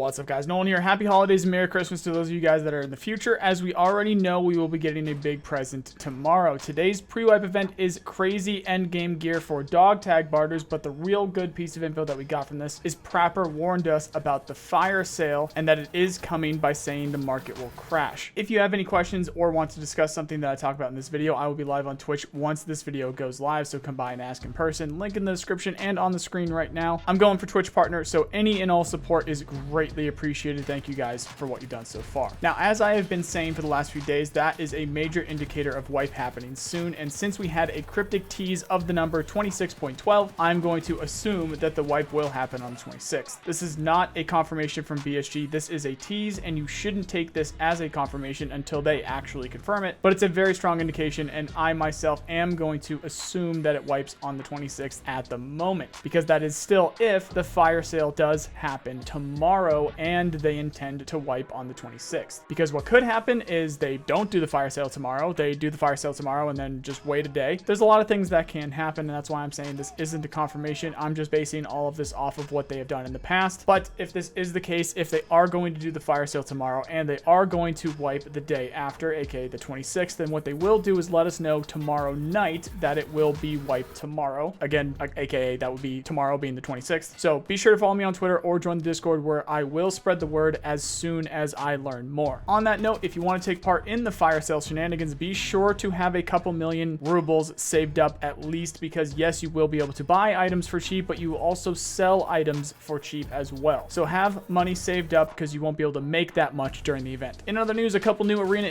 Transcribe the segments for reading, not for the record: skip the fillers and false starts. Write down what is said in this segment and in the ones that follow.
What's up, guys? Nolan here. Happy holidays and Merry Christmas to those of you guys that are in the future. As we already know, we will be getting a big present tomorrow. Today's pre-wipe event is crazy endgame gear for dog tag barters, but the real good piece of info that we got from this is Prapper warned us about the fire sale and that it is coming by saying the market will crash. If you have any questions or want to discuss something that I talk about in this video, I will be live on Twitch once this video goes live, so come by and ask in person. Link in the description and on the screen right now. I'm going for Twitch partner, so any and all support is greatly appreciated. Thank you guys for what you've done so far. Now, as I have been saying for the last few days, that is a major indicator of wipe happening soon, and since we had a cryptic tease of the number 26.12, I'm going to assume that the wipe will happen on the 26th. This is not a confirmation from BSG. This is a tease, and you shouldn't take this as a confirmation until they actually confirm it, but it's a very strong indication, and I myself am going to assume that it wipes on the 26th at the moment, because that is still if the fire sale does happen tomorrow and they intend to wipe on the 26th. Because what could happen is they don't do the fire sale tomorrow, they do the fire sale tomorrow and then just wait a day. There's a lot of things that can happen, and that's why I'm saying this isn't a confirmation. I'm just basing all of this off of what they have done in the past. But if this is the case, if they are going to do the fire sale tomorrow and they are going to wipe the day after, aka the 26th, then what they will do is let us know tomorrow night that it will be wiped tomorrow. Again, aka that would be tomorrow being the 26th. So be sure to follow me on Twitter or join the Discord, where I will spread the word as soon as I learn more. On that note, if you want to take part in the fire sale shenanigans, be sure to have a couple million rubles saved up at least, because yes, you will be able to buy items for cheap, but you will also sell items for cheap as well. So have money saved up, because you won't be able to make that much during the event. In other news, a couple new arena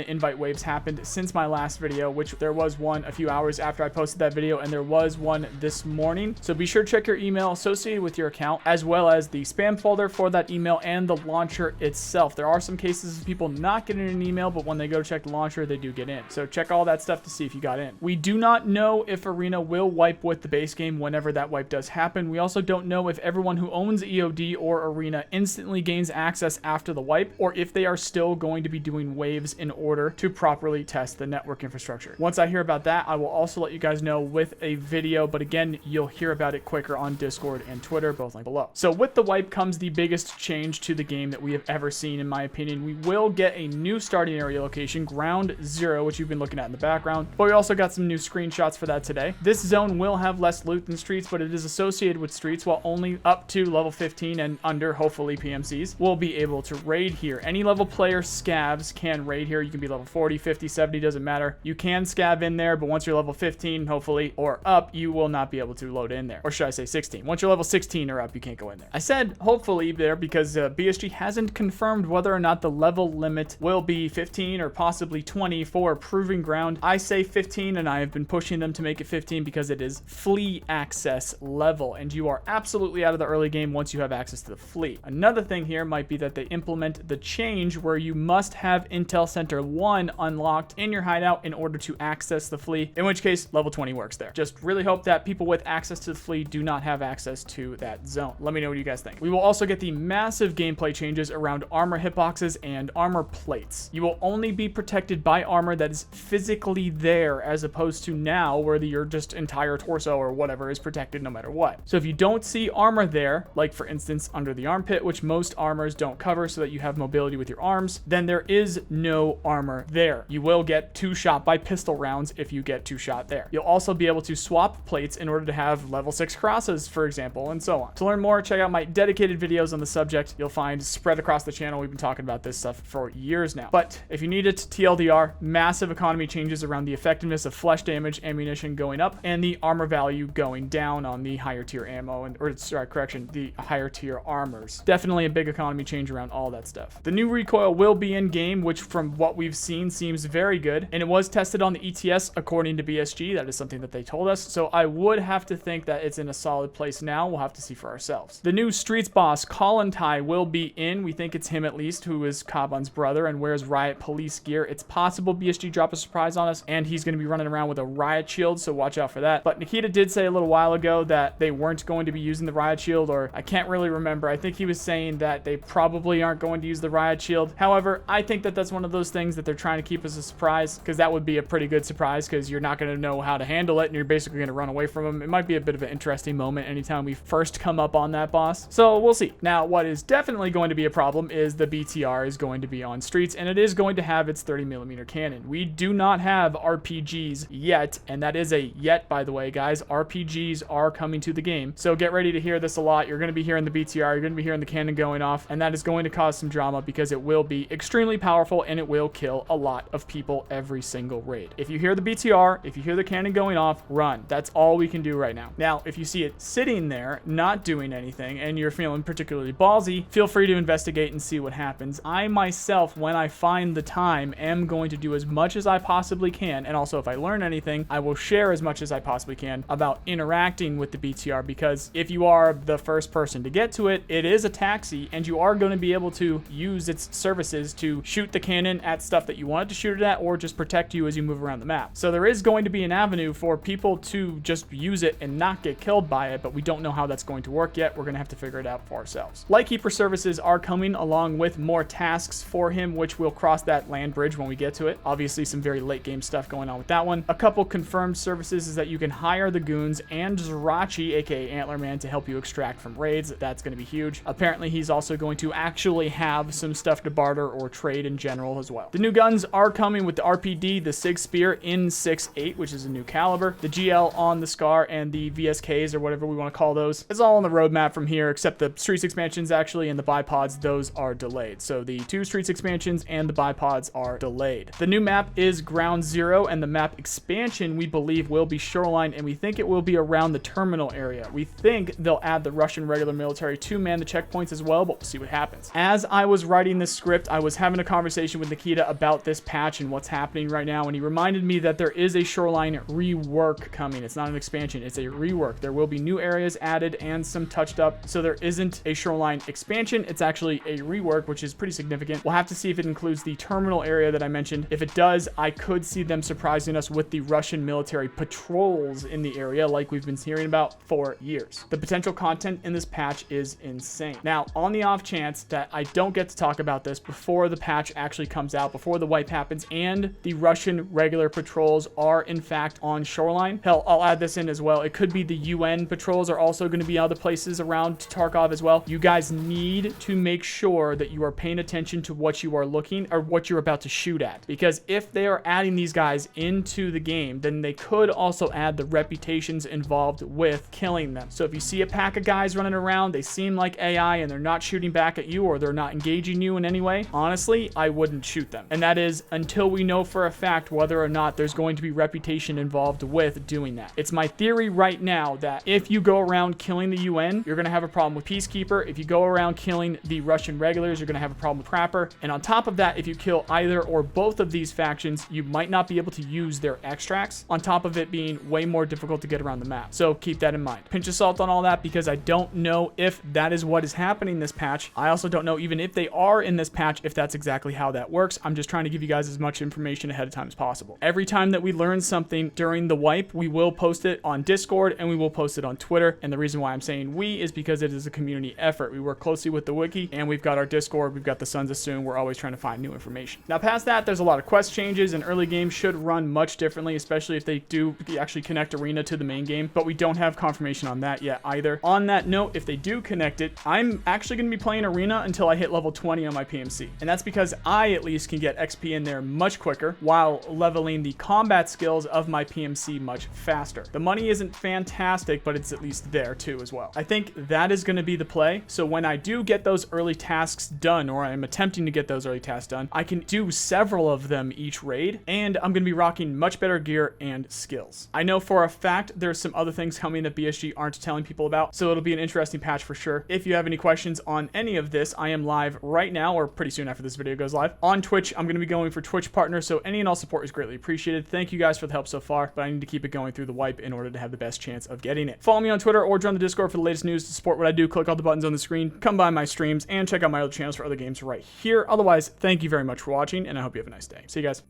invite waves happened since my last video, which there was one a few hours after I posted that video, and there was one this morning. So be sure to check your email associated with your account, as well as the spam folder for that email and the launcher itself. There are some cases of people not getting an email, but when they go to check the launcher, they do get in. So check all that stuff to see if you got in. We do not know if Arena will wipe with the base game whenever that wipe does happen. We also don't know if everyone who owns EOD or Arena instantly gains access after the wipe, or if they are still going to be doing waves in order to properly test the network infrastructure. Once I hear about that, I will also let you guys know with a video, but again, you'll hear about it quicker on Discord and Twitter, both linked below. So with the wipe comes the biggest change to the game that we have ever seen, in my opinion. We will get a new starting area location, Ground Zero, which you've been looking at in the background, but we also got some new screenshots for that today. This zone will have less loot than Streets, but it is associated with Streets, while only up to level 15 and under, hopefully, PMCs will be able to raid here. Any level player scavs can raid here. You can be level 40, 50, 70, doesn't matter. You can scav in there, but once you're level 15, hopefully, or up, you will not be able to load in there. Or should I say 16? Once you're level 16 or up, you can't go in there. I said hopefully there because BSG hasn't confirmed whether or not the level limit will be 15 or possibly 20 for Proving Ground. I say 15, and I have been pushing them to make it 15 because it is flea access level, and you are absolutely out of the early game once you have access to the flea. Another thing here might be that they implement the change where you must have Intel Center 1 unlocked in your hideout in order to access the flea, in which case level 20 works there. Just really hope that people with access to the flea do not have access to that zone. Let me know what you guys think. We will also get the massive gameplay changes around armor hitboxes and armor plates. You will only be protected by armor that is physically there, as opposed to now where your just entire torso or whatever is protected no matter what. So if you don't see armor there, like for instance under the armpit, which most armors don't cover so that you have mobility with your arms, then there is no armor there. You will get 2-shot by pistol rounds if you get 2-shot there. You'll also be able to swap plates in order to have level 6 crosses, for example, and so on. To learn more, check out my dedicated videos on the subject. You'll find spread across the channel. We've been talking about this stuff for years now. But if you need it, TLDR, massive economy changes around the effectiveness of flesh damage, ammunition going up, and the armor value going down on the higher tier ammo, the higher tier armors. Definitely a big economy change around all that stuff. The new recoil will be in game, which from what we've seen seems very good, and it was tested on the ETS according to BSG. That is something that they told us, so I would have to think that it's in a solid place now. We'll have to see for ourselves. The new Streets boss, Kollontai, will be in. We think it's him at least, who is Kaban's brother and wears Riot police gear. It's possible BSG drop a surprise on us, and he's going to be running around with a Riot shield, so watch out for that. But Nikita did say a little while ago that they weren't going to be using the Riot shield, or I can't really remember. I think he was saying that they probably aren't going to use the Riot shield. However, I think that that's one of those things that they're trying to keep as a surprise, because that would be a pretty good surprise, because you're not going to know how to handle it, and you're basically going to run away from them. It might be a bit of an interesting moment anytime we first come up on that boss. So we'll see. Now, what is definitely going to be a problem is the BTR is going to be on streets, and it is going to have its 30mm cannon. We do not have RPGs yet, and that is a yet, by the way, guys. RPGs are coming to the game, so get ready to hear this a lot. You're going to be hearing the BTR, you're going to be hearing the cannon going off, and that is going to cause some drama because it will be extremely powerful and it will kill a lot of people every single raid. If you hear the BTR, if you hear the cannon going off, run. That's all we can do right now. Now, if you see it sitting there, not doing anything, and you're feeling particularly ballsy, feel free to investigate and see what happens. I myself, when I find the time, am going to do as much as I possibly can, and also if I learn anything, I will share as much as I possibly can about interacting with the BTR, because if you are the first person to get to it, it is a taxi, and you are going to be able to use its services to shoot the cannon at stuff that you want it to shoot it at, or just protect you as you move around the map. So there is going to be an avenue for people to just use it and not get killed by it, but we don't know how that's going to work yet. We're going to have to figure it out for ourselves. Lightkeeper services are coming along with more tasks for him, which will cross that land bridge when we get to it. Obviously, some very late game stuff going on with that one. A couple confirmed services is that you can hire the goons and Zrachi, aka Antlerman, to help you extract from raids. That's going to be huge. Apparently, he's also going to actually have some stuff to barter or trade in general as well. The new guns are coming with the RPD, the Sig Spear in 6.8, which is a new caliber, the GL on the Scar, and the VSKs, or whatever we want to call those. It's all on the roadmap from here, except the Streets expansions actually, and the bipods, those are delayed. So the 2 Streets expansions and the bipods are delayed. The new map is Ground Zero, and the map expansion we believe will be Shoreline, and we think it will be around the terminal area. We think they'll add the Russian regular military to man the checkpoints as well, but we'll see what happens. As I was writing this script, I was having a conversation with Nikita about this patch and what's happening right now, and he reminded me that there is a Shoreline rework coming. It's not an expansion, it's a rework. There will be new areas added and some touched up, so there isn't a Shoreline expansion. It's actually a rework, which is pretty significant. We'll have to see if it includes the terminal area that I mentioned. If it does, I could see them surprising us with the Russian military patrols in the area like we've been hearing about for years. The potential content in this patch is insane. Now, on the off chance that I don't get to talk about this before the patch actually comes out, before the wipe happens, and the Russian regular patrols are in fact on Shoreline, hell, I'll add this in as well. It could be the UN patrols are also going to be other places around Tarkov as well. You guys need to make sure that you are paying attention to what you are looking or what you're about to shoot at, because if they are adding these guys into the game, then they could also add the reputations involved with killing them. So if you see a pack of guys running around, they seem like AI and they're not shooting back at you, or they're not engaging you in any way, honestly, I wouldn't shoot them. And that is until we know for a fact whether or not there's going to be reputation involved with doing that. It's my theory right now that if you go around killing the UN, you're going to have a problem with Peacekeeper. If you go around killing the Russian regulars, you're going to have a problem with Prapor. And on top of that, if you kill either or both of these factions, you might not be able to use their extracts, on top of it being way more difficult to get around the map. So keep that in mind. Pinch of salt on all that, because I don't know if that is what is happening this patch. I also don't know, even if they are in this patch, if that's exactly how that works. I'm just trying to give you guys as much information ahead of time as possible. Every time that we learn something during the wipe, we will post it on Discord and we will post it on Twitter. And the reason why I'm saying we is because it is a community effort. We work closely with the wiki, and we've got our Discord, we've got the Sons of Soon. We're always trying to find new information. Now, past that, there's a lot of quest changes, and early game should run much differently, especially if they do actually connect Arena to the main game, but we don't have confirmation on that yet either. On that note, if they do connect it, I'm actually going to be playing Arena until I hit level 20 on my PMC, and that's because I at least can get XP in there much quicker while leveling the combat skills of my PMC much faster. The money isn't fantastic, but it's at least there too as well. I think that is going to be the play. So when I do get those early tasks done, or I'm attempting to get those early tasks done, I can do several of them each raid, and I'm going to be rocking much better gear and skills. I know for a fact there's some other things coming that BSG aren't telling people about, so it'll be an interesting patch for sure. If you have any questions on any of this, I am live right now, or pretty soon after this video goes live, on Twitch. I'm going to be going for Twitch partners, so any and all support is greatly appreciated. Thank you guys for the help so far, but I need to keep it going through the wipe in order to have the best chance of getting it. Follow me on Twitter or join the Discord for the latest news. To support what I do, click all the buttons on the screen, come by my streams, and check out my other channels for other games right here. Otherwise, thank you very much for watching, and I hope you have a nice day. See you guys.